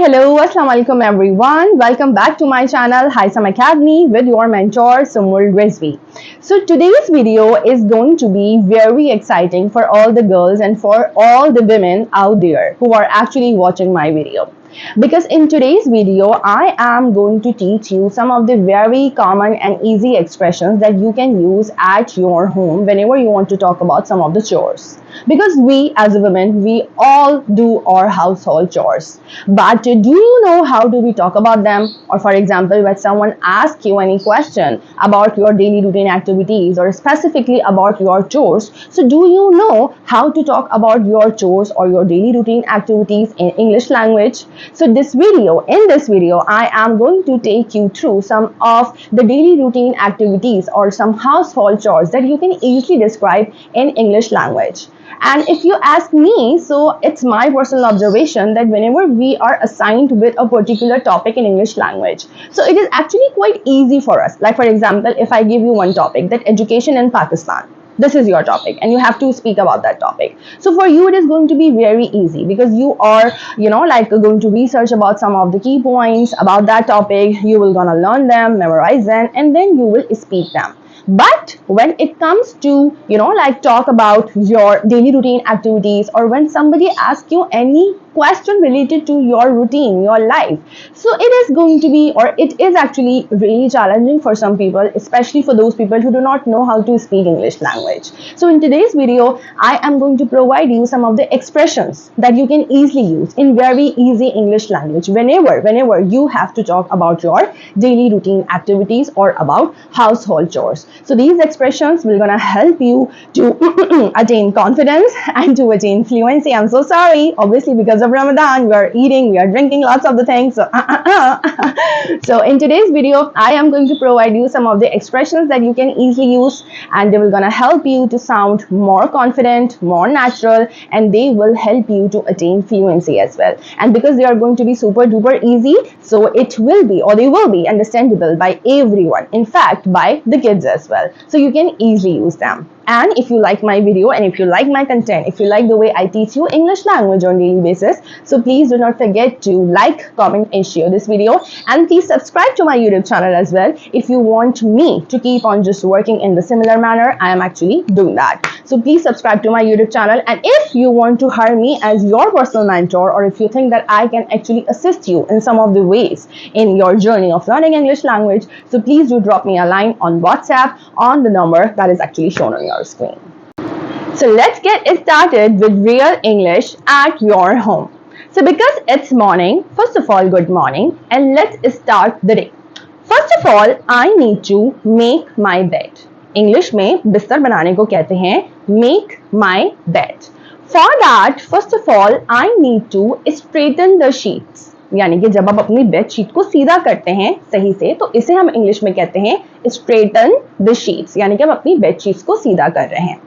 hello, assalamu alaikum everyone. Welcome back to my channel Hisam Academy with your mentor Sumul Rizvi. So today's video is going to be very exciting for all the girls and for all the women out there who are actually watching my video. Because in today's video, I am going to teach you some of the very common and easy expressions that you can use at your home whenever you want to talk about some of the chores. Because we as a women, we all do our household chores. But do you know how do we talk about them? Or for example, when someone asks you any question about your daily routine activities or specifically about your chores, so do you know how to talk about your chores or your daily routine activities in English language? So in this video, I am going to take you through some of the daily routine activities or some household chores that you can easily describe in English language. And if you ask me, so it's my personal observation that whenever we are assigned with a particular topic in English language, so it is actually quite easy for us. Like for example, if I give you one topic, that education in Pakistan, this is your topic and you have to speak about that topic. So for you, it is going to be very easy because you are, going to research about some of the key points about that topic. You will gonna learn them, memorize them, and then you will speak them. But when it comes to, talk about your daily routine activities or when somebody asks you any question related to your routine, your life, so it is going to be, or it is actually really challenging for some people, especially for those people who do not know how to speak English language. So in today's video, I am going to provide you some of the expressions that you can easily use in very easy English language whenever you have to talk about your daily routine activities or about household chores. So these expressions will gonna help you to attain confidence and to attain fluency. I'm so sorry, obviously because of Ramadan, we are eating, we are drinking lots of the things. So in today's video, I am going to provide you some of the expressions that you can easily use, and they will gonna help you to sound more confident, more natural, and they will help you to attain fluency as well. And because they are going to be super duper easy, so it will be, or they will be understandable by everyone. In fact, by the kids as well. So you can easily use them. And if you like my video and if you like my content, if you like the way I teach you English language on a daily basis, so please do not forget to like, comment and share this video, and please subscribe to my YouTube channel as well. If you want me to keep on just working in the similar manner, I am actually doing that. So please subscribe to my YouTube channel, and if you want to hire me as your personal mentor, or if you think that I can actually assist you in some of the ways in your journey of learning English language, so please do drop me a line on WhatsApp on the number that is actually shown on your screen. So let's get it started with real English at your home. So because it's morning, first of all, good morning, and let's start the day. First of all, I need to make my bed. English में बिस्तर बनाने को कहते हैं make my bed. For that, first of all, I need to straighten the sheets. यानी कि जब आप अपनी बेड शीट को सीधा करते हैं सही से, तो इसे हम इंग्लिश में कहते हैं straighten the sheets, यानी कि आप अपनी बेड शीट्स को सीधा कर रहे हैं.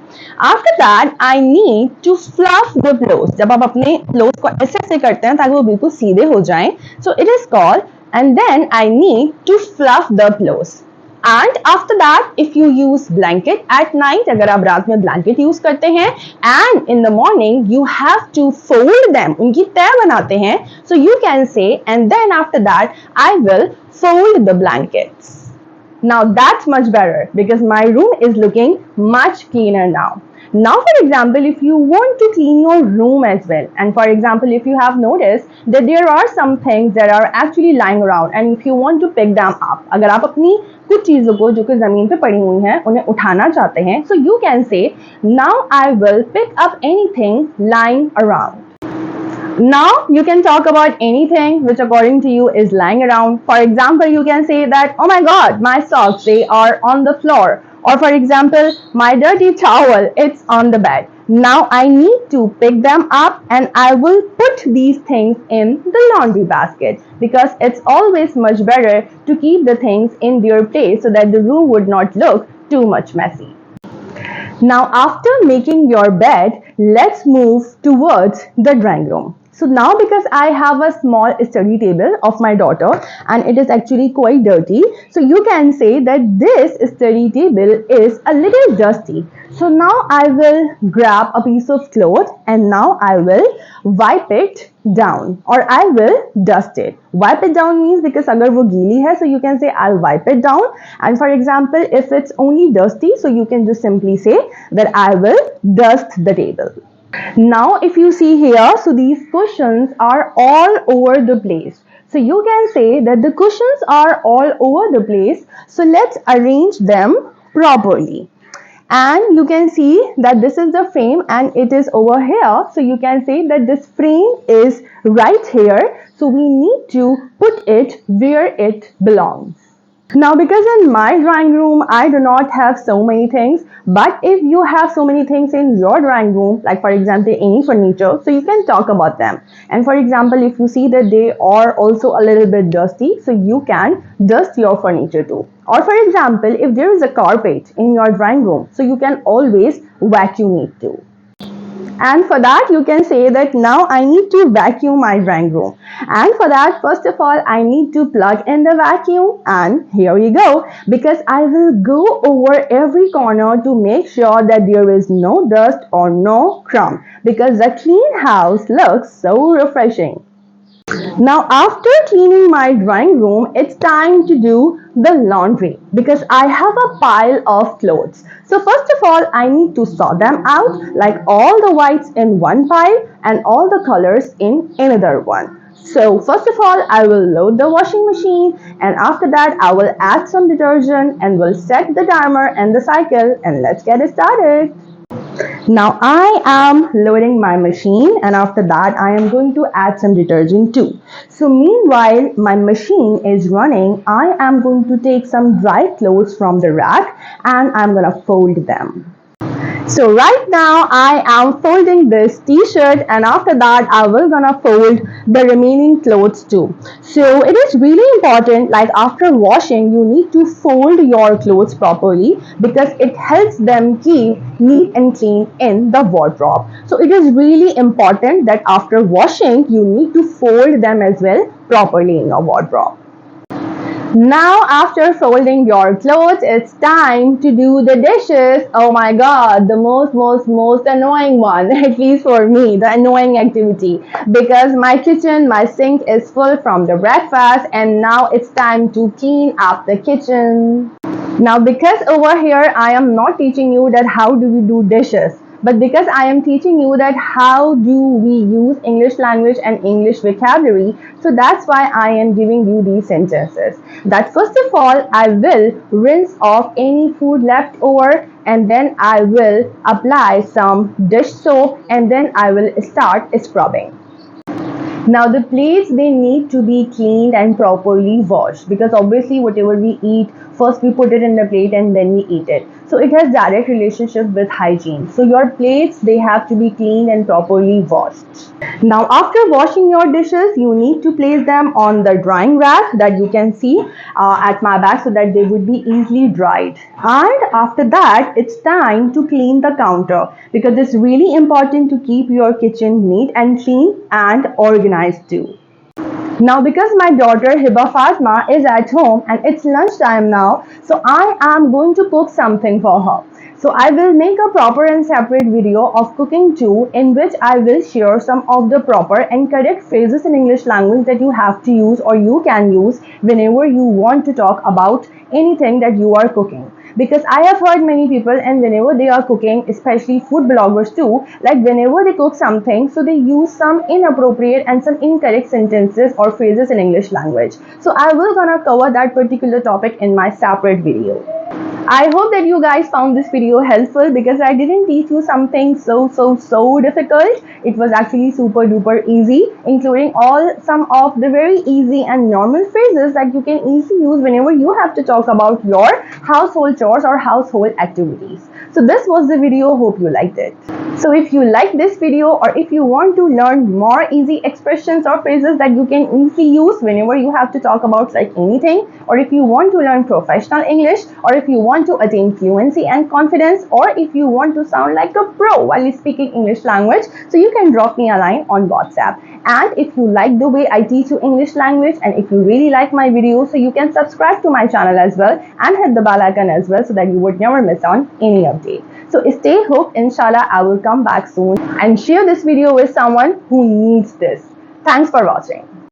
After that, I need to fluff the pillows. जब आप अपने pillows को ऐसे करते हैं ताकि वो बिल्कुल सीधे हो जाएं, so it is called, and then I need to fluff the pillows. And after that, if you use blanket at night, अगर आप रात में blanket use करते हैं, and in the morning you have to fold them, उनकी तह बनाते हैं, so you can say, and then after that I will fold the blankets. Now that's much better because my room is looking much cleaner now. Now, for example, if you want to clean your room as well, and for example, if you have noticed that there are some things that are actually lying around, and if you want to pick them up, अगर आप अपनी कुछ चीजों को जो कि जमीन पे पड़ी हुई हैं उन्हें उठाना चाहते हैं, so you can say, now I will pick up anything lying around. Now you can talk about anything which according to you is lying around. For example, you can say that, oh my god, my socks, they are on the floor. Or for example, my dirty towel, it's on the bed. Now I need to pick them up and I will put these things in the laundry basket because it's always much better to keep the things in their place so that the room would not look too much messy. Now after making your bed, let's move towards the drawing room. So now because I have a small study table of my daughter and it is actually quite dirty, so you can say that this study table is a little dusty. So now I will grab a piece of cloth and now I will wipe it down or I will dust it. Wipe it down means because agar wo geeli hai, so you can say I'll wipe it down. And for example, if it's only dusty, so you can just simply say that I will dust the table. Now if you see here, so these cushions are all over the place. So you can say that the cushions are all over the place. So let's arrange them properly. And you can see that this is the frame and it is over here. So you can say that this frame is right here. So we need to put it where it belongs. Now because in my drawing room I do not have so many things, but if you have so many things in your drawing room, like for example any furniture, so you can talk about them. And for example, if you see that they are also a little bit dusty, so you can dust your furniture too. Or for example, if there is a carpet in your drawing room, so you can always vacuum it too. And for that you can say that now I need to vacuum my drawing room. And for that, first of all, I need to plug in the vacuum, and here we go, because I will go over every corner to make sure that there is no dust or no crumb, because the clean house looks so refreshing. Now after cleaning my drawing room, it's time to do the laundry because I have a pile of clothes. So first of all, I need to sort them out, like all the whites in one pile and all the colors in another one. So first of all, I will load the washing machine, and after that I will add some detergent and will set the timer and the cycle, and let's get it started. Now I am loading my machine, and after that I am going to add some detergent too. So meanwhile my machine is running, I am going to take some dry clothes from the rack and I'm gonna fold them. So right now I am folding this t-shirt, and after that I will gonna fold the remaining clothes too. So it is really important, like after washing you need to fold your clothes properly because it helps them keep neat and clean in the wardrobe. So it is really important that after washing you need to fold them as well properly in your wardrobe. Now after folding your clothes, it's time to do the dishes. Oh my god, the most annoying one, at least for me, the annoying activity, because my kitchen, my sink is full from the breakfast, and now it's time to clean up the kitchen. Now because over here I am not teaching you that how do we do dishes, but because I am teaching you that how do we use English language and English vocabulary, so that's why I am giving you these sentences. That first of all, I will rinse off any food left over, and then I will apply some dish soap, and then I will start scrubbing. Now the plates, they need to be cleaned and properly washed, because obviously whatever we eat, first we put it in the plate and then we eat it. So it has direct relationship with hygiene. So your plates, they have to be cleaned and properly washed. Now after washing your dishes, you need to place them on the drying rack that you can see at my back, so that they would be easily dried. And after that, it's time to clean the counter, because it's really important to keep your kitchen neat and clean and organized too. Now because my daughter Hiba Fatma is at home and it's lunchtime now, so I am going to cook something for her. So I will make a proper and separate video of cooking too, in which I will share some of the proper and correct phrases in English language that you have to use or you can use whenever you want to talk about anything that you are cooking. Because I have heard many people, and whenever they are cooking, especially food bloggers too, like whenever they cook something, so they use some inappropriate and some incorrect sentences or phrases in English language. So I will gonna cover that particular topic in my separate video. I hope that you guys found this video helpful, because I didn't teach you something so difficult. It was actually super duper easy, including some of the very easy and normal phrases that you can easily use whenever you have to talk about your household chores or household activities. So this was the video. Hope you liked it. So if you like this video, or if you want to learn more easy expressions or phrases that you can easily use whenever you have to talk about like anything, or if you want to learn professional English, or if you want to attain fluency and confidence, or if you want to sound like a pro while speaking English language, so you can drop me a line on WhatsApp. And if you like the way I teach you English language, and if you really like my videos, so you can subscribe to my channel as well and hit the bell icon as well, so that you would never miss on any update. So stay hooked. Inshallah, I will come back soon and share this video with someone who needs this. Thanks for watching.